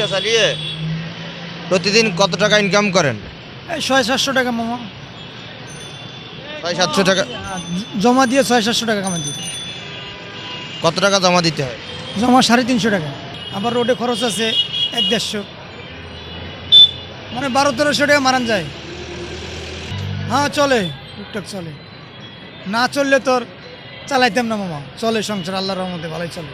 রিক্সা চালিয়ে প্রতিদিন কত টাকা ইনকাম করেন? এই 600-700 টাকা মামা। 600-700 টাকা। জমা দিয়ে 600-700 টাকা কামাই দিই। কত টাকা জমা দিতে হয়? জমা 350 টাকা। আবার রোডে খরচ আছে 1-150, মানে 1200-1300 টাকা মারান যায়। হ্যাঁ চলে, টুকটাক চলে, না চললে তোর চালাইতাম না মামা। চলে সংসার আল্লাহর রহমতে ভালোই চলে।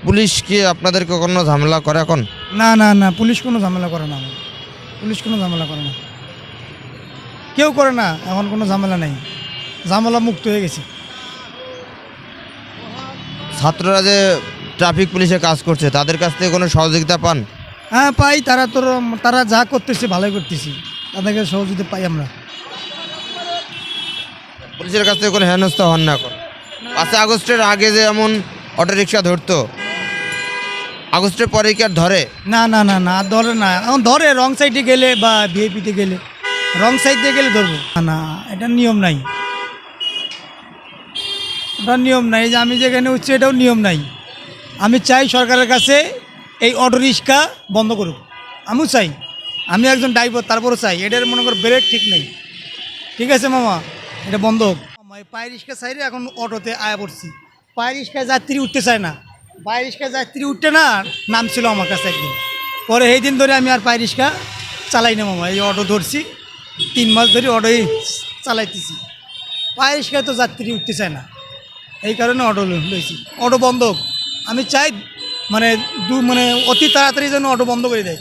পুলিশ কি আপনাদেরকে কোনো ঝামেলা করে এখন? না না না, পুলিশ কোনো ঝামেলা করে না আমার। পুলিশ কোনো ঝামেলা করে না, কেউ করে না এখন, কোনো ঝামেলা নেই, ঝামেলা মুক্ত হয়ে গেছি। ছাত্ররা যে ট্রাফিক পুলিশে কাজ করছে তাদের কাছ থেকে কোনো সহযোগিতা পান? হ্যাঁ পাই, তারা যা করতেছে ভালোই করতেছি, তাদেরকে সহযোগিতা পাই আমরা। পুলিশের কাছ থেকে কোনো হেনস্থা হন না এখন? 5 আগস্টের আগে যে এমন অটোরিকশা ধরতো, আগস্টের পরে কি আর ধরে? না না না না, ধরে না এখন। ধরে রং সাইডে গেলে বা ভিআইপিতে গেলে, রং সাইড দিয়ে গেলে ধরবো না। না, এটা নিয়ম নাই, ওটা নিয়ম নাই। যে আমি যেখানে উঠছি এটাও নিয়ম নাই। আমি চাই সরকারের কাছে এই অটো রিক্সা বন্ধ করুক। আমিও চাই, আমি একজন ড্রাইভার, তারপরও চাই এটার মনে করো ব্রেক ঠিক নেই। ঠিক আছে মামা, এটা বন্ধ হোক। এই পায়ে রিক্সা চাইলে এখন অটোতে আয়া পড়ছি। পায়ে রিক্সায় যাত্রী উঠতে চায় না, পায়ে রিক্সায় যাত্রী উঠতে না নাম ছিল আমার কাছে একদিন। পরে এই দিন ধরে আমি আর পায়ে রিক্সা চালাই না মামা। এই অটো ধরছি, 3 মাস ধরে অটোই চালাইতেছি। পায়ে রিক্সায় তো যাত্রী উঠতে চায় না, এই কারণে অটো লইছি। অটো বন্ধ হোক, আমি চাই মানে অতি তাড়াতাড়ি যেন অটো বন্ধ করে দেয়।